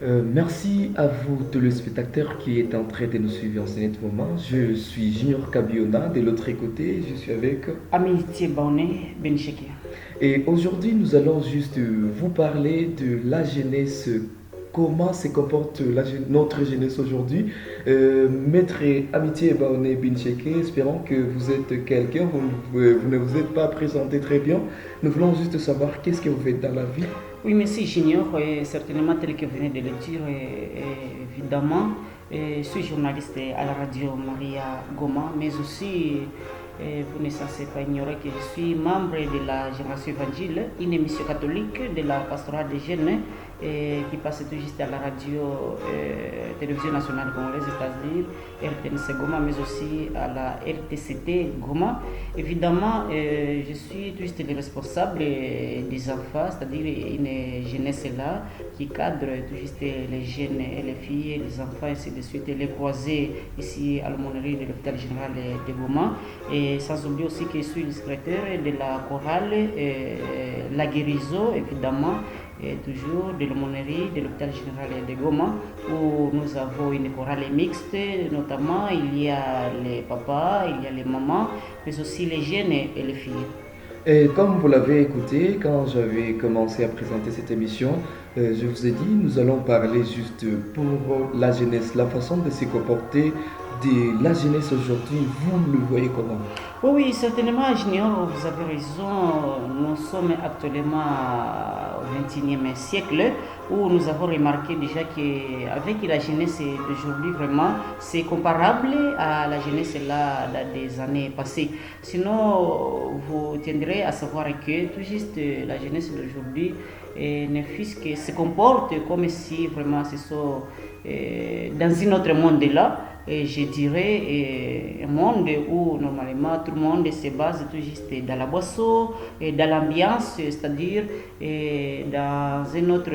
Merci à vous, téléspectateurs, qui êtes en train de nous suivre en ce moment. Je suis Junior Kabiona. De l'autre côté, je suis avec. Amitié Baoné Bencheke. Et aujourd'hui, nous allons juste vous parler de la jeunesse. Comment se comporte notre jeunesse aujourd'hui. Maître Amitié Baoné Bincheke, espérons que vous êtes quelqu'un, vous ne vous êtes pas présenté très bien. Nous voulons juste savoir qu'est-ce que vous faites dans la vie. Oui, merci Junior, certainement tel que vous venez de le dire, évidemment. Je suis journaliste à la radio Maria Goma, mais aussi, vous ne censez pas ignorer que je suis membre de la Génération Évangile, une émission catholique de la pastorale des jeunes qui passe tout juste à la radio Télévision nationale congolaise, c'est-à-dire RTNC Goma, mais aussi à la RTCT Goma. Évidemment, je suis tout juste le responsable des enfants, c'est-à-dire une jeunesse là qui cadre tout juste les jeunes et les filles, les enfants, ainsi de suite, et les croisés ici à l'aumônerie de l'hôpital général de Goma. Et sans oublier aussi que je suis le secrétaire de la chorale La Guérison, évidemment, et toujours de l'aumônerie de l'hôpital général de Goma, où nous avons une chorale mixte, notamment il y a les papas, il y a les mamans, mais aussi les jeunes et les filles. Et comme vous l'avez écouté, quand j'avais commencé à présenter cette émission, je vous ai dit, nous allons parler juste pour la jeunesse, la façon de se comporter de la jeunesse aujourd'hui. Vous le voyez comment? Oui, certainement, Junior, vous avez raison. Nous sommes actuellement au XXIe siècle où nous avons remarqué déjà qu'avec la jeunesse d'aujourd'hui, vraiment, c'est comparable à la jeunesse là, des années passées. Sinon, vous tiendrez à savoir que tout juste la jeunesse d'aujourd'hui ne fût que se comporte comme si vraiment ce sont dans un autre monde là. Et je dirais un monde où normalement tout le monde se base tout juste dans la boisson, et dans l'ambiance, c'est-à-dire dans un autre,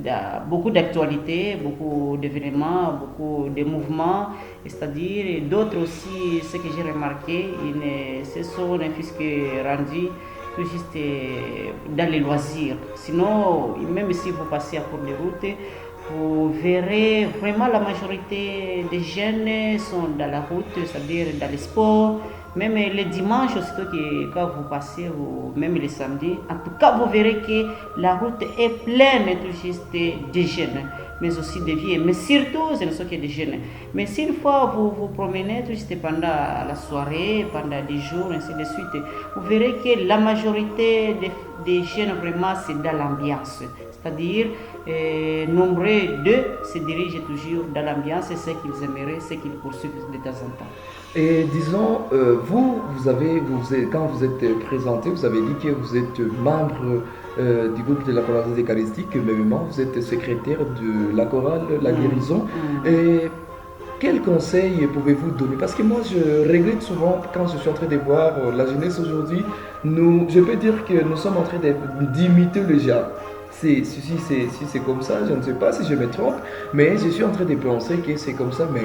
dans beaucoup d'actualités, beaucoup d'événements, beaucoup de mouvements, c'est-à-dire d'autres aussi, ce que j'ai remarqué, ils ne se sont que rendus tout juste dans les loisirs. Sinon, même si vous passez à court de route, vous verrez vraiment la majorité des jeunes sont dans la route, c'est-à-dire dans les sports. Même les dimanches, aussitôt que quand vous passez, ou même les samedis, en tout cas, vous verrez que la route est pleine tout juste de jeunes, mais aussi de vieux. Mais surtout, ce ne sont que des jeunes. Mais si une fois vous vous promenez tout juste pendant la soirée, pendant des jours, ainsi de suite, vous verrez que la majorité des jeunes, vraiment, c'est dans l'ambiance. C'est-à-dire, nombreux d'eux se dirigent toujours dans l'ambiance, c'est ce qu'ils aimeraient, ce qu'ils poursuivent de temps en temps. Et disons, quand vous êtes présenté, vous avez dit que vous êtes membre du groupe de la chorale eucharistique, mais même vous êtes secrétaire de la chorale La Guérison. Et quel conseil pouvez-vous donner? Parce que moi, je regrette souvent quand je suis en train de voir la jeunesse aujourd'hui. Je peux dire que nous sommes en train d'imiter le gens. Si c'est comme ça, je ne sais pas si je me trompe, mais je suis en train de penser que c'est comme ça. Mais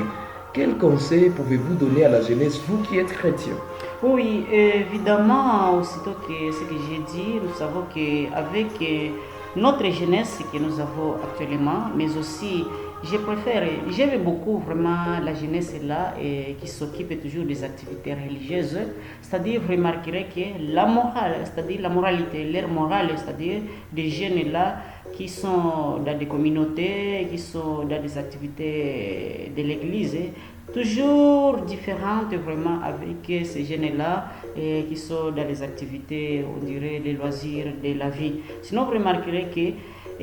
quel conseil pouvez-vous donner à la jeunesse, vous qui êtes chrétien? Oui, évidemment, aussitôt que ce que j'ai dit, nous savons qu'avec notre jeunesse que nous avons actuellement, mais aussi, j'aime beaucoup vraiment la jeunesse là et qui s'occupe toujours des activités religieuses, c'est-à-dire vous remarquerez que la morale, c'est-à-dire la moralité, l'air morale, c'est-à-dire des jeunes là qui sont dans des communautés, qui sont dans des activités de l'église, toujours différentes vraiment avec ces jeunes-là qui sont dans les activités, on dirait, des loisirs, de la vie. Sinon, vous remarquerez que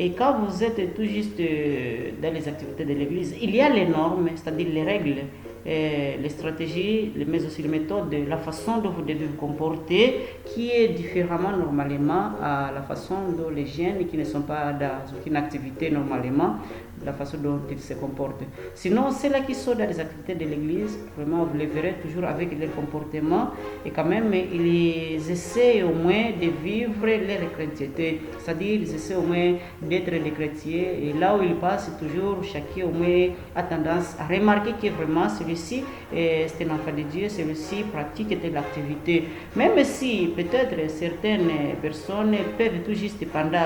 et quand vous êtes tout juste dans les activités de l'Église, il y a les normes, c'est-à-dire les règles, les stratégies, mais aussi les méthodes, la façon dont vous devez vous comporter, qui est différemment normalement à la façon dont les jeunes qui ne sont pas dans aucune activité normalement, la façon dont ils se comportent. Sinon, ceux-là qui sont dans les activités de l'Église, vraiment, vous les verrez toujours avec leur comportement et quand même, ils essaient au moins de vivre leur chrétienté, c'est-à-dire ils essaient au moins d'être des chrétiens et là où ils passent, toujours chacun au moins a tendance à remarquer que vraiment celui celui-ci c'est un enfant de Dieu, celui-ci pratique telle activité. Même si peut-être certaines personnes peuvent tout juste pendant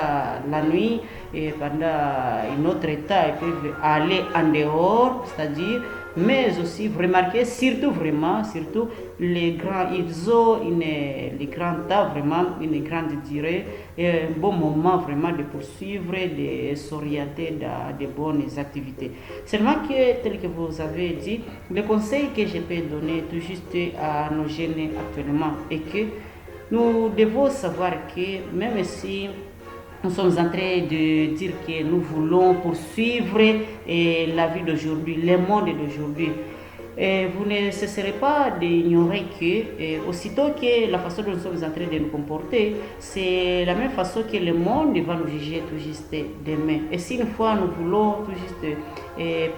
la nuit et pendant un autre état, ils peuvent aller en dehors, c'est-à-dire, mais aussi vous remarquez surtout les grands, ils ont les grands temps vraiment une grande durée et un bon moment vraiment de poursuivre, de s'orienter dans de bonnes activités. Seulement que tel que vous avez dit, le conseil que je peux donner tout juste à nos jeunes actuellement est que nous devons savoir que même si nous sommes en train de dire que nous voulons poursuivre la vie d'aujourd'hui, le monde d'aujourd'hui. Vous ne cesserez pas d'ignorer que, aussitôt que la façon dont nous sommes en train de nous comporter, c'est la même façon que le monde va nous juger tout juste demain. Et si une fois nous voulons tout juste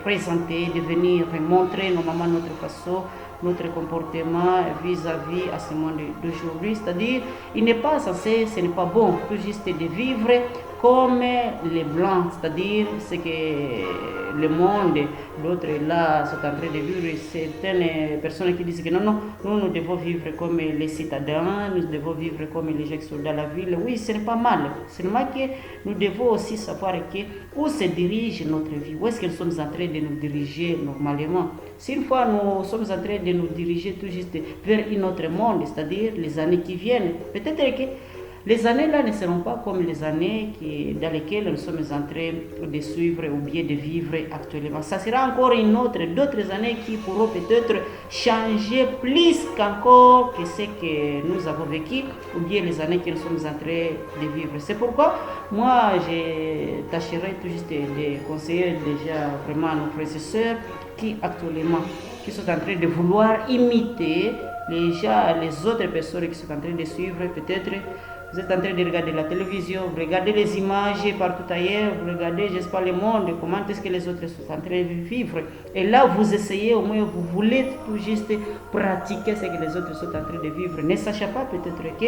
présenter, devenir, montrer normalement notre façon, notre comportement vis-à-vis à ce monde d'aujourd'hui, c'est-à-dire il n'est pas censé, ce n'est pas bon tout juste de vivre comme les blancs, c'est-à-dire ce que le monde, d'autres là sont en train de vivre, certaines personnes qui disent que non, nous devons vivre comme les citadins, nous devons vivre comme les gens qui sont dans la ville. Oui, ce n'est pas mal, seulement que nous devons aussi savoir que où se dirige notre vie, où est-ce que nous sommes en train de nous diriger normalement. Si une fois nous sommes en train de nous diriger tout juste vers un autre monde, c'est-à-dire les années qui viennent, peut-être que les années là ne seront pas comme les années dans lesquelles nous sommes en train de suivre ou bien de vivre actuellement. Ça sera encore d'autres années qui pourront peut-être changer plus qu'encore que ce que nous avons vécu ou bien les années que nous sommes en train de vivre. C'est pourquoi moi je tâcherai tout juste de conseiller déjà vraiment à nos frères et sœurs qui actuellement qui sont en train de vouloir imiter les autres personnes qui sont en train de suivre peut-être. Vous êtes en train de regarder la télévision, vous regardez les images partout ailleurs, vous regardez, je ne sais pas, le monde, comment est-ce que les autres sont en train de vivre. Et là, vous essayez, au moins, vous voulez tout juste pratiquer ce que les autres sont en train de vivre. Ne sachant pas peut-être que,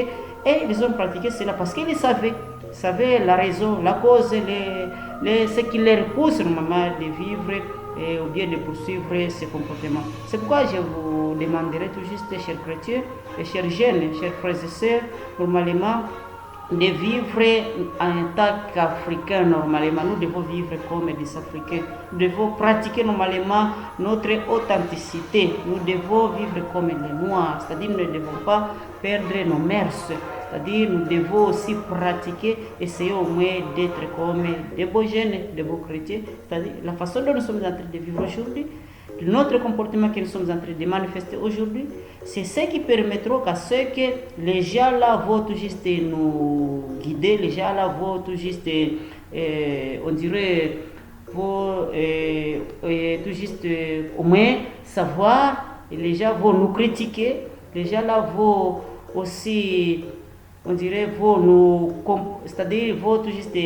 ils ont pratiqué cela parce qu'ils savaient la raison, la cause, ce qui leur pousse normalement de vivre ou bien de poursuivre ces comportements. C'est pourquoi je vous demanderai tout juste, chers chrétiens, et chers jeunes, chers frères et sœurs, normalement, de vivre en tant qu'Africains normalement. Nous devons vivre comme des Africains. Nous devons pratiquer normalement notre authenticité. Nous devons vivre comme les Noirs, c'est-à-dire nous ne devons pas perdre nos mœurs. C'est-à-dire nous devons aussi pratiquer, essayer au moins d'être comme des beaux jeunes, des beaux chrétiens. C'est-à-dire la façon dont nous sommes en train de vivre aujourd'hui, notre comportement que nous sommes en train de manifester aujourd'hui, c'est ce qui permettra qu'à ce que les gens là vont tout juste nous guider, les gens là vont tout juste, on dirait, vont tout juste au moins savoir, et les gens vont nous critiquer, les gens là vont aussi, on dirait, vont nous, c'est-à-dire vont tout juste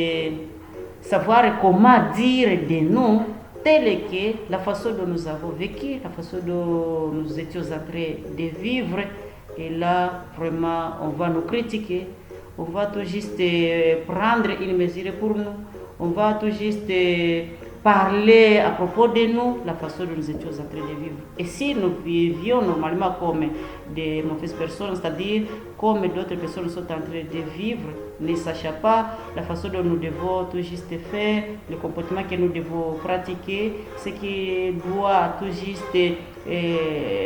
savoir comment dire des noms. Telle que la façon dont nous avons vécu, la façon dont nous étions en train de vivre, et là, vraiment, on va nous critiquer, on va tout juste prendre une mesure pour nous, on va tout juste parler à propos de nous, la façon dont nous étions en train de vivre. Et si nous vivions normalement comme des mauvaises personnes, c'est-à-dire comme d'autres personnes sont en train de vivre, ne sachant pas la façon dont nous devons tout juste faire, le comportement que nous devons pratiquer, ce qui doit tout juste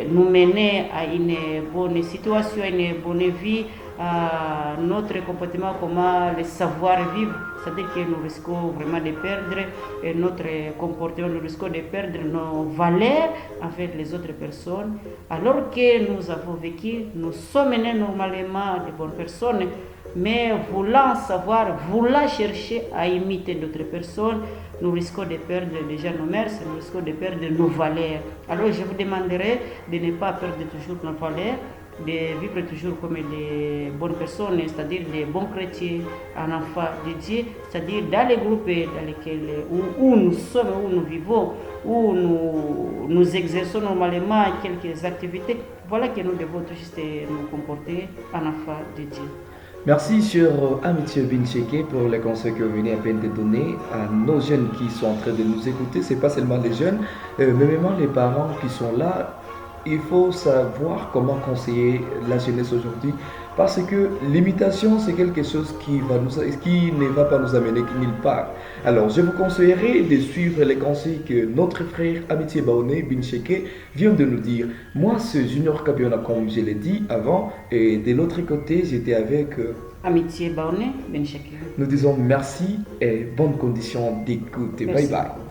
nous mener à une bonne situation, à une bonne vie, à notre comportement, comment le savoir vivre, c'est-à-dire que nous risquons vraiment de perdre notre comportement, nous risquons de perdre nos valeurs envers les autres personnes, alors que nous avons vécu, nous sommes nés normalement de bonnes personnes, mais voulant savoir, voulant chercher à imiter d'autres personnes, nous risquons de perdre déjà nos mœurs, nous risquons de perdre nos valeurs. Alors je vous demanderai de ne pas perdre toujours nos valeurs, de vivre toujours comme des bonnes personnes, c'est-à-dire des bons chrétiens, un enfant de Dieu, c'est-à-dire dans les groupes dans lesquels, où nous sommes, où nous vivons, où nous exerçons normalement quelques activités. Voilà que nous devons tous nous comporter en enfant de Dieu. Merci, cher Amitié Bincheke, pour les conseils que vous venez à peine de donner à nos jeunes qui sont en train de nous écouter. C'est pas seulement les jeunes, mais même les parents qui sont là. Il faut savoir comment conseiller la jeunesse aujourd'hui parce que l'imitation, c'est quelque chose qui ne va pas nous amener nulle part. Alors, je vous conseillerais de suivre les conseils que notre frère Amitié Baoné Bincheke vient de nous dire. Moi, c'est Junior Kabiona, comme je l'ai dit avant, et de l'autre côté, j'étais avec. Amitié Baoné, Ben Chakir. Nous disons merci et bonnes conditions d'écoute. Bye Merci. bye.